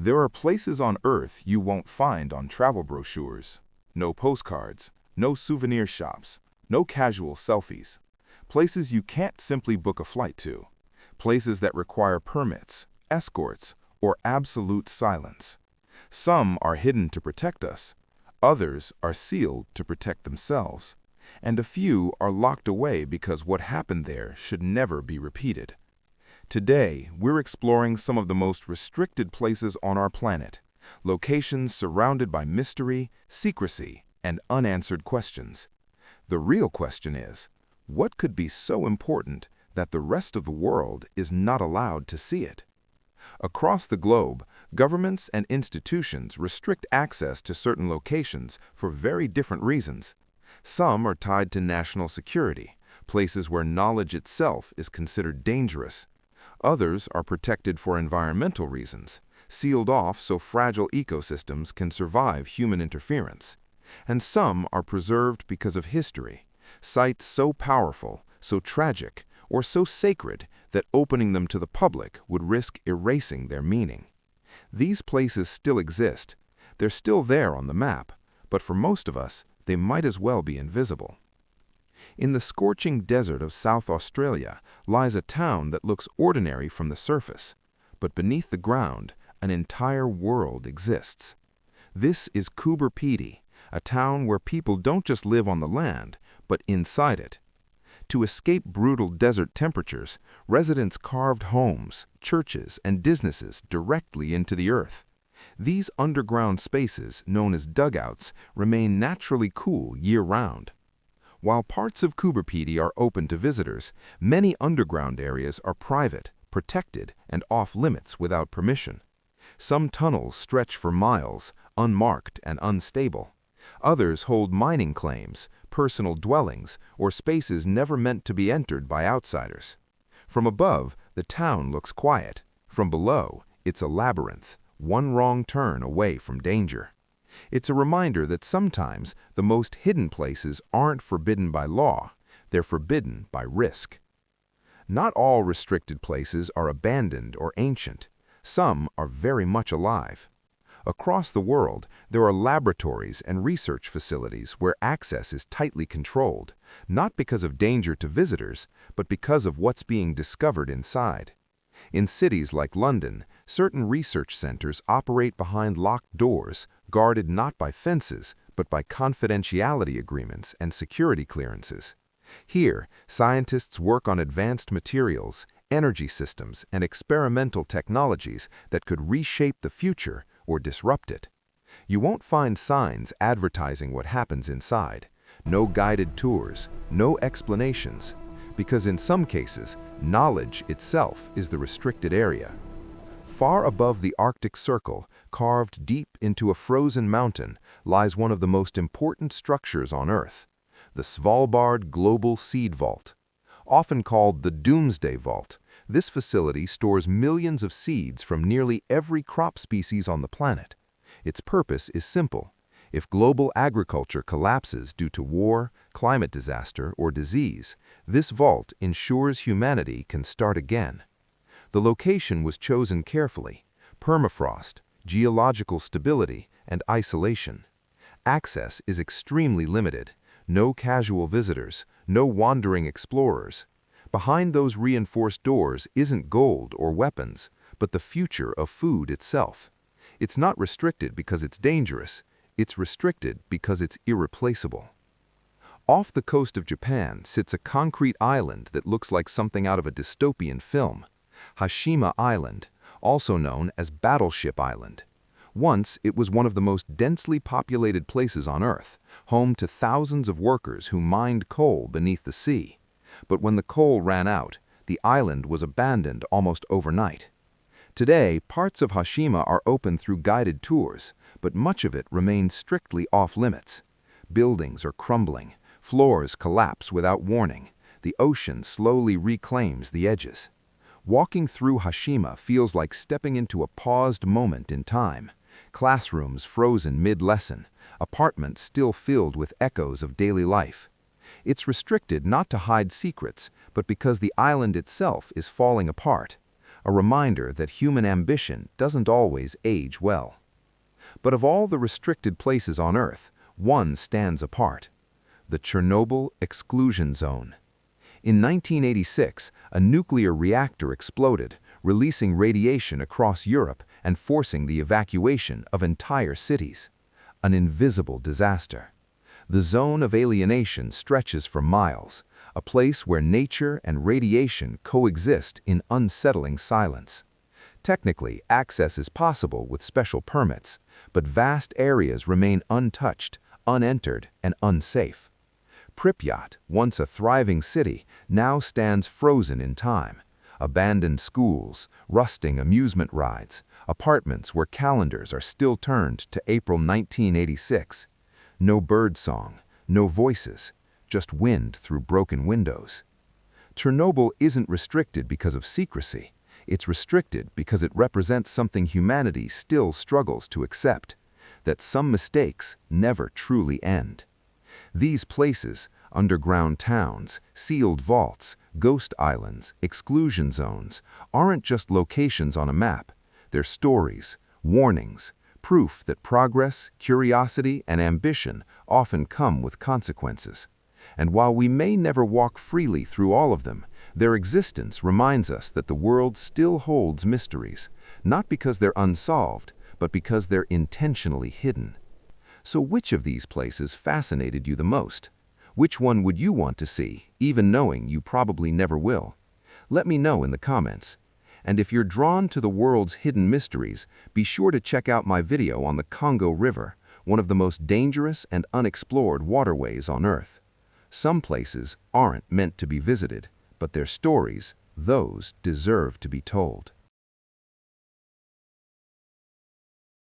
There are places on Earth you won't find on travel brochures. No postcards, no souvenir shops, no casual selfies. Places you can't simply book a flight to. Places that require permits, escorts, or absolute silence. Some are hidden to protect us. Others are sealed to protect themselves. And a few are locked away because what happened there should never be repeated. Today, we're exploring some of the most restricted places on our planet, locations surrounded by mystery, secrecy, and unanswered questions. The real question is, what could be so important that the rest of the world is not allowed to see it? Across the globe, governments and institutions restrict access to certain locations for very different reasons. Some are tied to national security, places where knowledge itself is considered dangerous. Others are protected for environmental reasons, sealed off so fragile ecosystems can survive human interference. And some are preserved because of history, sites so powerful, so tragic, or so sacred that opening them to the public would risk erasing their meaning. These places still exist. They're still there on the map, but for most of us, they might as well be invisible. In the scorching desert of South Australia lies a town that looks ordinary from the surface, but beneath the ground, an entire world exists. This is Coober Pedi, a town where people don't just live on the land, but inside it. To escape brutal desert temperatures, residents carved homes, churches, and businesses directly into the earth. These underground spaces, known as dugouts, remain naturally cool year-round. While parts of Coober Pedi are open to visitors, many underground areas are private, protected, and off-limits without permission. Some tunnels stretch for miles, unmarked and unstable. Others hold mining claims, personal dwellings, or spaces never meant to be entered by outsiders. From above, the town looks quiet. From below, it's a labyrinth, one wrong turn away from danger. It's a reminder that sometimes the most hidden places aren't forbidden by law, they're forbidden by risk. Not all restricted places are abandoned or ancient. Some are very much alive. Across the world, there are laboratories and research facilities where access is tightly controlled, not because of danger to visitors, but because of what's being discovered inside. In cities like London, certain research centers operate behind locked doors, guarded not by fences, but by confidentiality agreements and security clearances. Here, scientists work on advanced materials, energy systems, and experimental technologies that could reshape the future or disrupt it. You won't find signs advertising what happens inside, no guided tours, no explanations, because in some cases, knowledge itself is the restricted area. Far above the Arctic Circle, carved deep into a frozen mountain, lies one of the most important structures on Earth, the Svalbard Seed Vault. Often called the Doomsday Vault, this facility stores millions of seeds from nearly every crop species on the planet. Its purpose is simple. If global agriculture collapses due to war, climate disaster, or disease, this vault ensures humanity can start again. The location was chosen carefully: permafrost, geological stability, and isolation. Access is extremely limited. No casual visitors, no wandering explorers. Behind those reinforced doors isn't gold or weapons, but the future of food itself. It's not restricted because it's dangerous. It's restricted because it's irreplaceable. Off the coast of Japan sits a concrete island that looks like something out of a dystopian film. Hashima Island, also known as Battleship Island. Once, it was one of the most densely populated places on Earth, home to thousands of workers who mined coal beneath the sea. But when the coal ran out, the island was abandoned almost overnight. Today, parts of Hashima are open through guided tours, but much of it remains strictly off-limits. Buildings are crumbling, floors collapse without warning, the ocean slowly reclaims the edges. Walking through Hashima feels like stepping into a paused moment in time. Classrooms frozen mid-lesson, apartments still filled with echoes of daily life. It's restricted not to hide secrets, but because the island itself is falling apart. a reminder that human ambition doesn't always age well. But of all the restricted places on Earth, one stands apart: the Chernobyl exclusion zone. In 1986, a nuclear reactor exploded, releasing radiation across Europe and forcing the evacuation of entire cities. An invisible disaster. The zone of alienation stretches for miles, a place where nature and radiation coexist in unsettling silence. Technically, access is possible with special permits, but vast areas remain untouched, unentered, and unsafe. Pripyat, once a thriving city, now stands frozen in time. Abandoned schools, rusting amusement rides, apartments where calendars are still turned to April 1986. No birdsong, no voices, just wind through broken windows. Chernobyl isn't restricted because of secrecy. It's restricted because it represents something humanity still struggles to accept: that some mistakes never truly end. These places, underground towns, sealed vaults, ghost islands, exclusion zones, aren't just locations on a map. They're stories, warnings, proof that progress, curiosity, and ambition often come with consequences. And while we may never walk freely through all of them, their existence reminds us that the world still holds mysteries, not because they're unsolved, but because they're intentionally hidden. So which of these places fascinated you the most? Which one would you want to see, even knowing you probably never will? Let me know in the comments. And if you're drawn to the world's hidden mysteries, be sure to check out my video on the Congo River, one of the most dangerous and unexplored waterways on Earth. Some places aren't meant to be visited, but their stories, those deserve to be told.